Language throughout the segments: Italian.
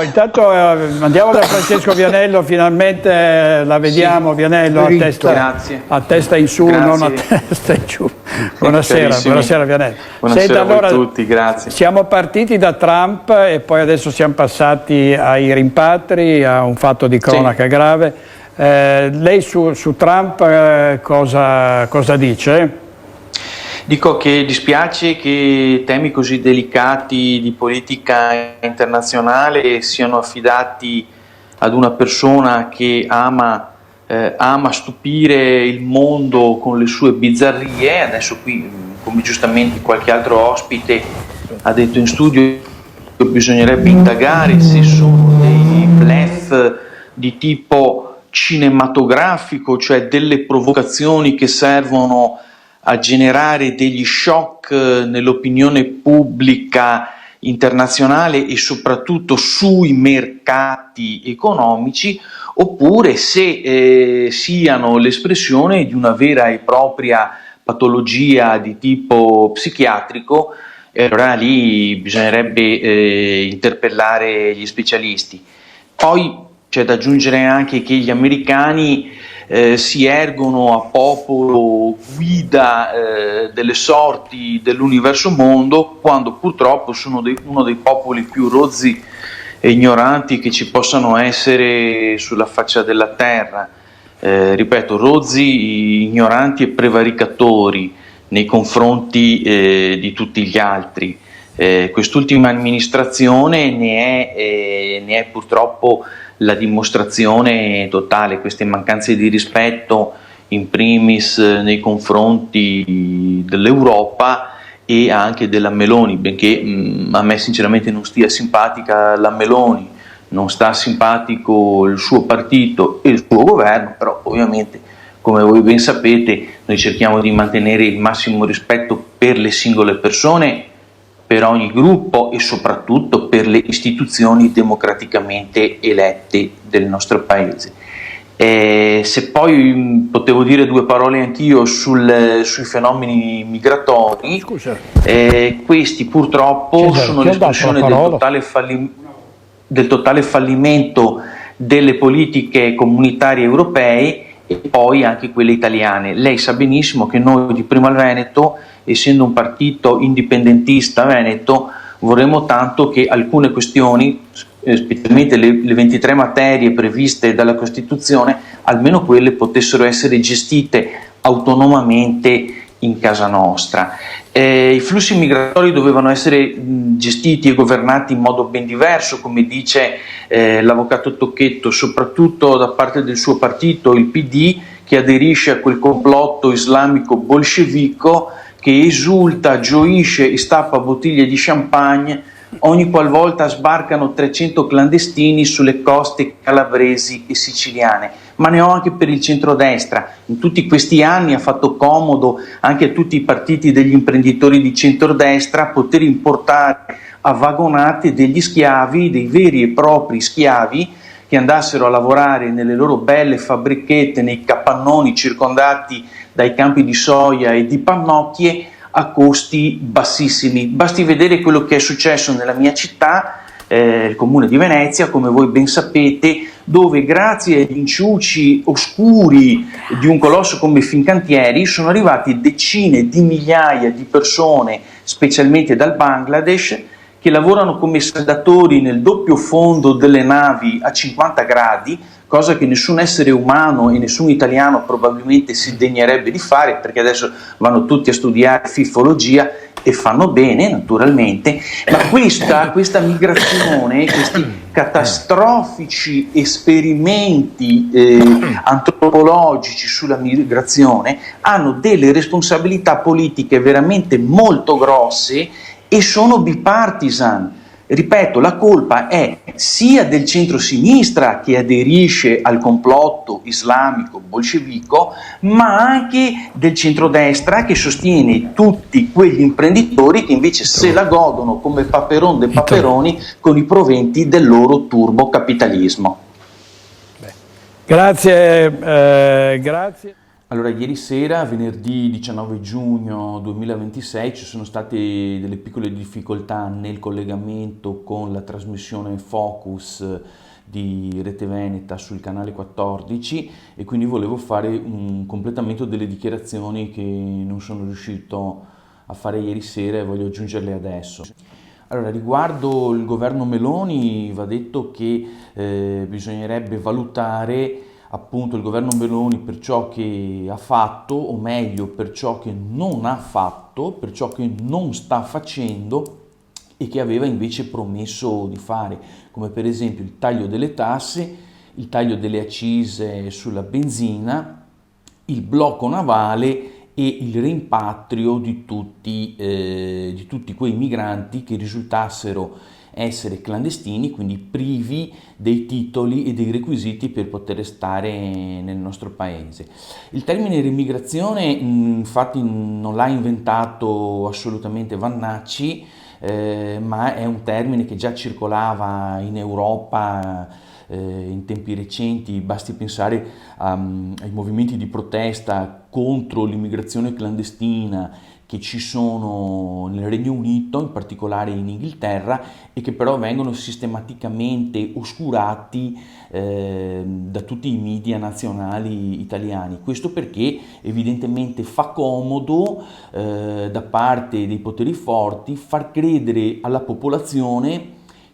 Intanto andiamo da Francesco Vianello, finalmente la vediamo, sì, Vianello a testa in su, grazie. Non a testa in giù. Buonasera, buonasera Vianello. Buonasera a voi tutti, grazie. Siamo partiti da Trump e poi adesso siamo passati ai rimpatri, a un fatto di cronaca grave. Lei su Trump cosa dice? Dico che dispiace che temi così delicati di politica internazionale siano affidati ad una persona che ama stupire il mondo con le sue bizzarrie. Adesso qui, come giustamente qualche altro ospite ha detto in studio, bisognerebbe indagare se sono dei bluff di tipo cinematografico, cioè delle provocazioni che servono a generare degli shock nell'opinione pubblica internazionale e soprattutto sui mercati economici, oppure se siano l'espressione di una vera e propria patologia di tipo psichiatrico. Allora lì bisognerebbe interpellare gli specialisti. Poi c'è da aggiungere anche che gli americani si ergono a popolo guida delle sorti dell'universo mondo, quando purtroppo sono uno dei popoli più rozzi e ignoranti che ci possano essere sulla faccia della terra. Ripeto, rozzi, ignoranti e prevaricatori nei confronti di tutti gli altri. Quest'ultima amministrazione ne è purtroppo la dimostrazione totale. Queste mancanze di rispetto in primis nei confronti dell'Europa e anche della Meloni, benché a me sinceramente non stia simpatica la Meloni, non sta simpatico il suo partito e il suo governo, però ovviamente, come voi ben sapete, noi cerchiamo di mantenere il massimo rispetto per le singole persone, per ogni gruppo e soprattutto per le istituzioni democraticamente elette del nostro paese. Se poi potevo dire due parole anch'io sui fenomeni migratori, questi purtroppo sono l'espressione del totale fallimento delle politiche comunitarie europee e poi anche quelle italiane. Lei sa benissimo che noi di Primo al Veneto, essendo un partito indipendentista veneto, vorremmo tanto che alcune questioni, specialmente le 23 materie previste dalla Costituzione, almeno quelle potessero essere gestite autonomamente in casa nostra. I flussi migratori dovevano essere gestiti e governati in modo ben diverso, come dice l'avvocato Tocchetto, soprattutto da parte del suo partito, il PD, che aderisce a quel complotto islamico bolscevico che esulta, gioisce e stappa bottiglie di champagne ogni qualvolta sbarcano 300 clandestini sulle coste calabresi e siciliane. Ma ne ho anche per il centrodestra. In tutti questi anni ha fatto comodo anche a tutti i partiti degli imprenditori di centrodestra poter importare a vagonate degli schiavi, dei veri e propri schiavi, che andassero a lavorare nelle loro belle fabbrichette, nei capannoni circondati dai campi di soia e di pannocchie a costi bassissimi. Basti vedere quello che è successo nella mia città, il comune di Venezia, come voi ben sapete, dove grazie agli inciuci oscuri di un colosso come Fincantieri sono arrivati decine di migliaia di persone, specialmente dal Bangladesh, che lavorano come saldatori nel doppio fondo delle navi a 50 gradi, cosa che nessun essere umano e nessun italiano probabilmente si degnerebbe di fare, perché adesso vanno tutti a studiare fifologia e fanno bene naturalmente, ma questa migrazione, questi catastrofici esperimenti antropologici sulla migrazione hanno delle responsabilità politiche veramente molto grosse e sono bipartisan. Ripeto, la colpa è sia del centro-sinistra che aderisce al complotto islamico bolscevico, ma anche del centrodestra che sostiene tutti quegli imprenditori che invece se la godono come paperon de paperoni con i proventi del loro turbocapitalismo. Grazie, grazie. Allora, ieri sera, venerdì 19 giugno 2026, ci sono state delle piccole difficoltà nel collegamento con la trasmissione Focus di Rete Veneta sul canale 14 e quindi volevo fare un completamento delle dichiarazioni che non sono riuscito a fare ieri sera e voglio aggiungerle adesso. Allora, riguardo il governo Meloni va detto che bisognerebbe valutare appunto il governo Meloni per ciò che ha fatto, o meglio per ciò che non ha fatto, per ciò che non sta facendo e che aveva invece promesso di fare, come per esempio il taglio delle tasse, il taglio delle accise sulla benzina, il blocco navale e il rimpatrio di tutti quei migranti che risultassero essere clandestini, quindi privi dei titoli e dei requisiti per poter stare nel nostro paese. Il termine riemigrazione infatti non l'ha inventato assolutamente Vannacci, ma è un termine che già circolava in Europa in tempi recenti. Basti pensare ai movimenti di protesta contro l'immigrazione clandestina che ci sono nel Regno Unito, in particolare in Inghilterra, e che però vengono sistematicamente oscurati da tutti i media nazionali italiani. Questo perché evidentemente fa comodo da parte dei poteri forti far credere alla popolazione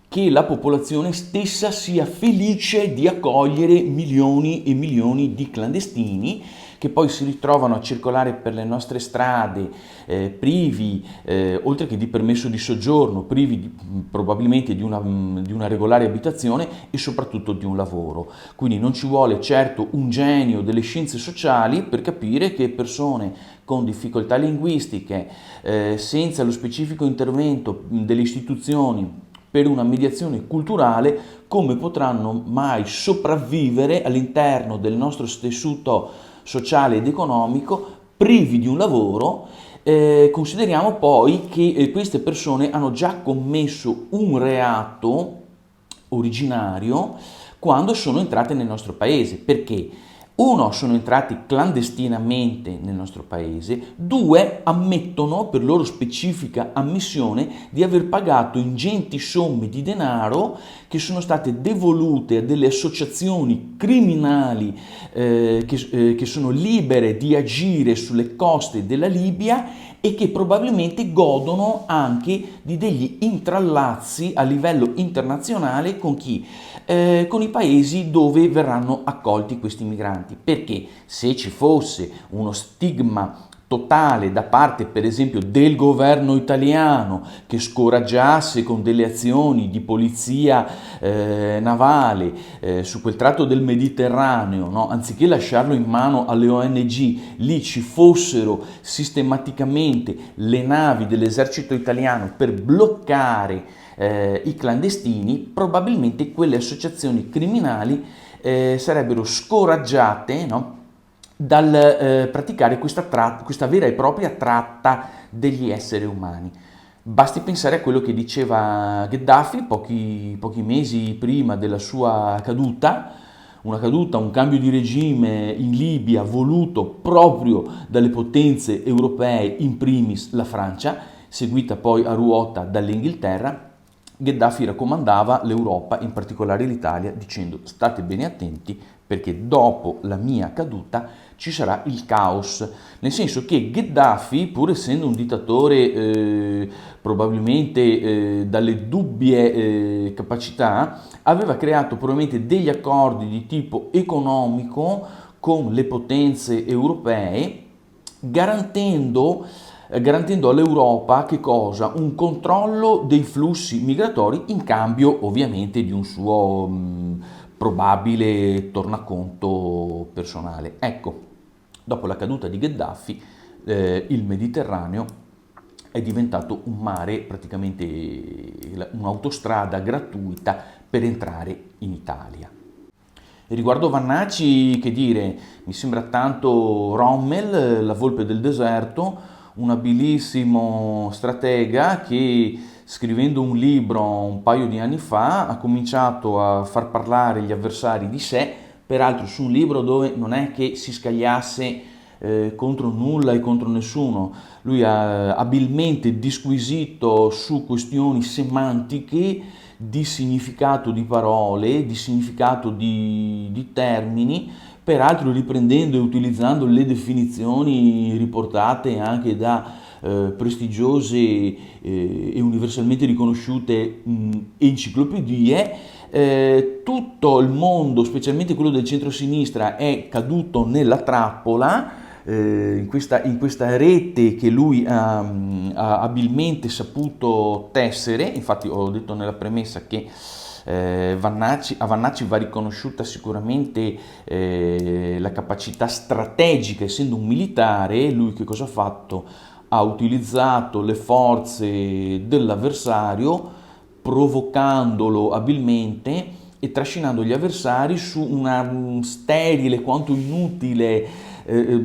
che la popolazione stessa sia felice di accogliere milioni e milioni di clandestini che poi si ritrovano a circolare per le nostre strade privi, oltre che di permesso di soggiorno, privi probabilmente di una regolare abitazione e soprattutto di un lavoro. Quindi non ci vuole certo un genio delle scienze sociali per capire che persone con difficoltà linguistiche, senza lo specifico intervento delle istituzioni per una mediazione culturale, come potranno mai sopravvivere all'interno del nostro tessuto sociale ed economico privi di un lavoro. Consideriamo poi che queste persone hanno già commesso un reato originario quando sono entrate nel nostro paese. Perché? Uno, sono entrati clandestinamente nel nostro paese. Due, ammettono per loro specifica ammissione di aver pagato ingenti somme di denaro che sono state devolute a delle associazioni criminali che sono libere di agire sulle coste della Libia e che probabilmente godono anche di degli intrallazzi a livello internazionale con chi? Con i paesi dove verranno accolti questi migranti. Perché se ci fosse uno stigma totale da parte per esempio del governo italiano che scoraggiasse con delle azioni di polizia navale su quel tratto del Mediterraneo, no? Anziché lasciarlo in mano alle ONG, lì ci fossero sistematicamente le navi dell'esercito italiano per bloccare i clandestini, probabilmente quelle associazioni criminali sarebbero scoraggiate, no? Dal praticare questa vera e propria tratta degli esseri umani. Basti pensare a quello che diceva Gheddafi pochi mesi prima della sua caduta, un cambio di regime in Libia voluto proprio dalle potenze europee, in primis la Francia, seguita poi a ruota dall'Inghilterra. Gheddafi raccomandava l'Europa, in particolare l'Italia, dicendo: state bene attenti perché dopo la mia caduta ci sarà il caos. Nel senso che Gheddafi, pur essendo un dittatore probabilmente dalle dubbie capacità, aveva creato probabilmente degli accordi di tipo economico con le potenze europee, garantendo all'Europa che cosa? Un controllo dei flussi migratori in cambio ovviamente di un suo probabile tornaconto personale. Ecco, dopo la caduta di Gheddafi il Mediterraneo è diventato un mare, praticamente un'autostrada gratuita per entrare in Italia. E riguardo Vannacci, che dire, mi sembra tanto Rommel, la volpe del deserto, un abilissimo stratega che scrivendo un libro un paio di anni fa ha cominciato a far parlare gli avversari di sé, peraltro su un libro dove non è che si scagliasse contro nulla e contro nessuno. Lui ha abilmente disquisito su questioni semantiche, di significato di parole, di significato di termini, peraltro riprendendo e utilizzando le definizioni riportate anche da prestigiose e universalmente riconosciute enciclopedie. Tutto il mondo, specialmente quello del centro-sinistra, è caduto nella trappola, in questa rete che lui ha abilmente saputo tessere. Infatti ho detto nella premessa che a Vannacci va riconosciuta sicuramente la capacità strategica, essendo un militare. Lui che cosa ha fatto? Ha utilizzato le forze dell'avversario, provocandolo abilmente e trascinando gli avversari su una sterile quanto inutile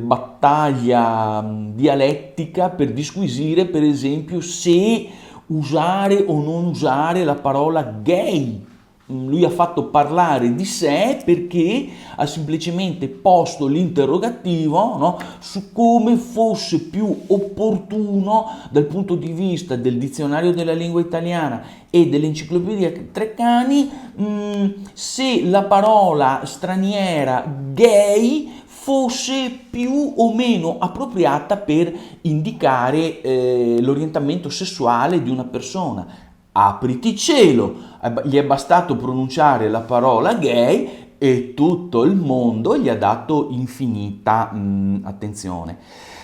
battaglia dialettica per disquisire, per esempio, se usare o non usare la parola gay. Lui ha fatto parlare di sé perché ha semplicemente posto l'interrogativo, no, su come fosse più opportuno dal punto di vista del dizionario della lingua italiana e dell'enciclopedia Treccani, se la parola straniera gay fosse più o meno appropriata per indicare l'orientamento sessuale di una persona. Apriti cielo, gli è bastato pronunciare la parola gay e tutto il mondo gli ha dato infinita attenzione.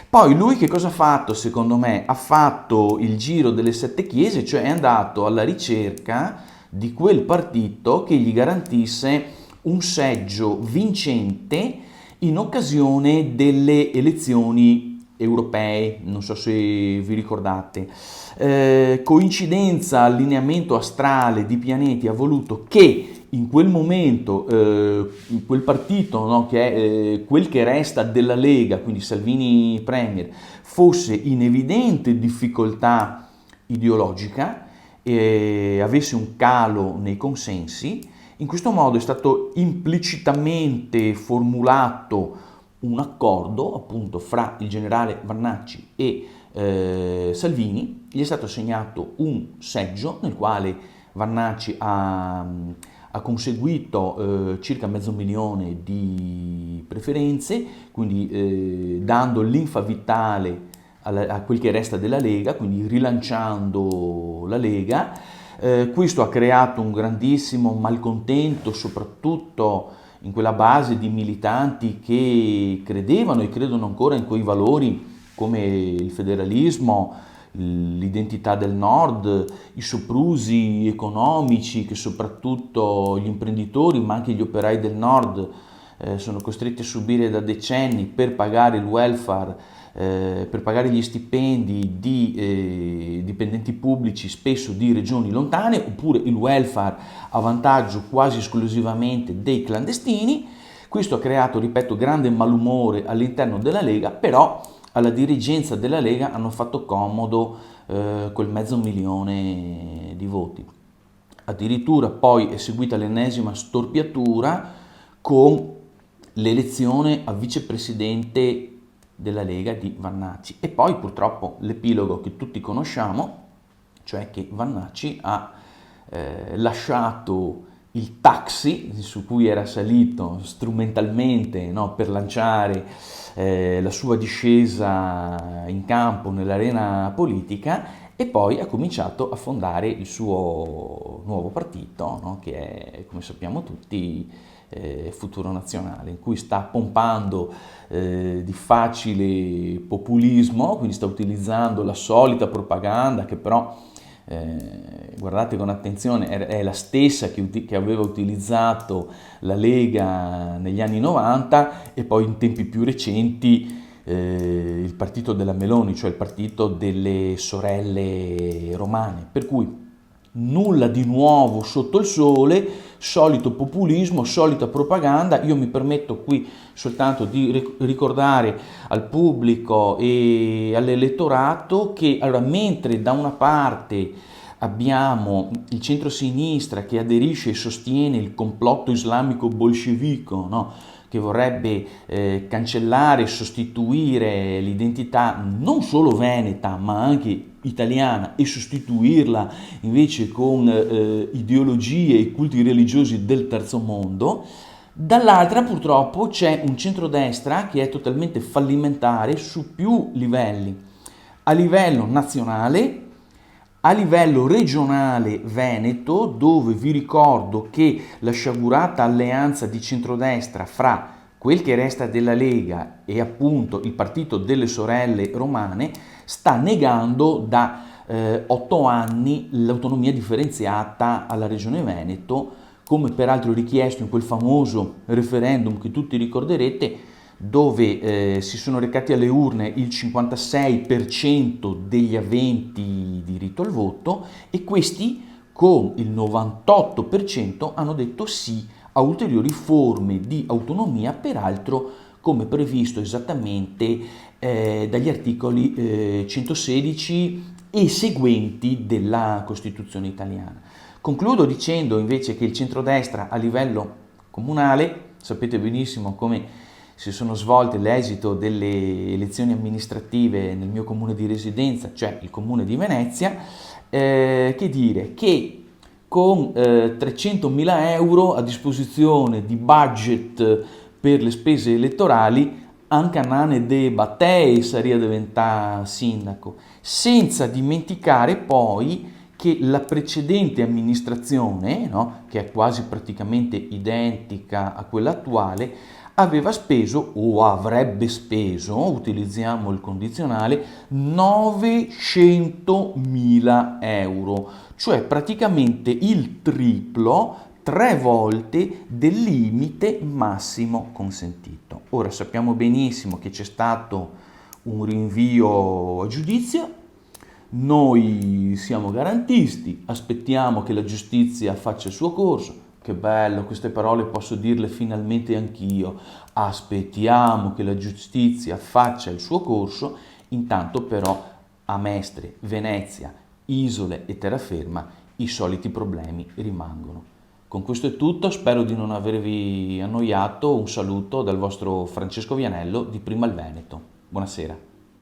Poi lui che cosa ha fatto? Secondo me ha fatto il giro delle 7 chiese, cioè è andato alla ricerca di quel partito che gli garantisse un seggio vincente in occasione delle elezioni europee. Non so se vi ricordate. Coincidenza, allineamento astrale di pianeti ha voluto che in quel momento quel partito, no, che è quel che resta della Lega, quindi Salvini Premier, fosse in evidente difficoltà ideologica e avesse un calo nei consensi. In questo modo è stato implicitamente formulato un accordo appunto fra il generale Vannacci e Salvini. Gli è stato assegnato un seggio nel quale Vannacci ha conseguito circa 500.000 di preferenze, quindi dando linfa vitale a quel che resta della Lega, quindi rilanciando la Lega. Questo ha creato un grandissimo malcontento, soprattutto in quella base di militanti che credevano e credono ancora in quei valori come il federalismo, l'identità del nord, i soprusi economici che soprattutto gli imprenditori ma anche gli operai del nord sono costretti a subire da decenni per pagare il welfare, per pagare gli stipendi di dipendenti pubblici spesso di regioni lontane, oppure il welfare a vantaggio quasi esclusivamente dei clandestini. Questo ha creato, ripeto, grande malumore all'interno della Lega, però alla dirigenza della Lega hanno fatto comodo quel 500.000 di voti. Addirittura poi è seguita l'ennesima storpiatura con l'elezione a vicepresidente della Lega di Vannacci e poi purtroppo l'epilogo che tutti conosciamo, cioè che Vannacci ha lasciato il taxi su cui era salito strumentalmente, no, per lanciare la sua discesa in campo nell'arena politica, e poi ha cominciato a fondare il suo nuovo partito, no, che è, come sappiamo tutti, Futuro Nazionale, in cui sta pompando di facile populismo, quindi sta utilizzando la solita propaganda che però, guardate con attenzione, è la stessa che aveva utilizzato la Lega negli anni 90 e poi in tempi più recenti il partito della Meloni, cioè il partito delle sorelle romane, per cui nulla di nuovo sotto il sole, solito populismo, solita propaganda. Io mi permetto qui soltanto di ricordare al pubblico e all'elettorato che, allora, mentre da una parte abbiamo il centro-sinistra che aderisce e sostiene il complotto islamico bolscevico, no, che vorrebbe cancellare e sostituire l'identità non solo veneta ma anche italiana e sostituirla invece con ideologie e culti religiosi del terzo mondo. Dall'altra purtroppo c'è un centrodestra che è totalmente fallimentare su più livelli, a livello nazionale, a livello regionale veneto, dove vi ricordo che la sciagurata alleanza di centrodestra fra quel che resta della Lega e appunto il partito delle sorelle romane sta negando da 8 anni l'autonomia differenziata alla regione Veneto, come peraltro richiesto in quel famoso referendum che tutti ricorderete, dove si sono recati alle urne il 56% degli aventi diritto al voto e questi con il 98% hanno detto sì a ulteriori forme di autonomia, peraltro come previsto esattamente dagli articoli 116 e seguenti della Costituzione italiana. Concludo dicendo invece che il centrodestra a livello comunale, sapete benissimo come si sono svolte l'esito delle elezioni amministrative nel mio comune di residenza, cioè il comune di Venezia, che dire che con 300.000 euro a disposizione di budget per le spese elettorali anche Nane de Battei sarebbe diventato sindaco, senza dimenticare poi che la precedente amministrazione, no, che è quasi praticamente identica a quella attuale, aveva speso o avrebbe speso, utilizziamo il condizionale, 900.000 euro, cioè praticamente il triplo, 3 volte del limite massimo consentito. Ora sappiamo benissimo che c'è stato un rinvio a giudizio, noi siamo garantisti, aspettiamo che la giustizia faccia il suo corso. Che bello, queste parole posso dirle finalmente anch'io. Aspettiamo che la giustizia faccia il suo corso, intanto però a Mestre, Venezia, Isole e terraferma i soliti problemi rimangono. Con questo è tutto, spero di non avervi annoiato, un saluto dal vostro Francesco Vianello di Prima il Veneto. Buonasera.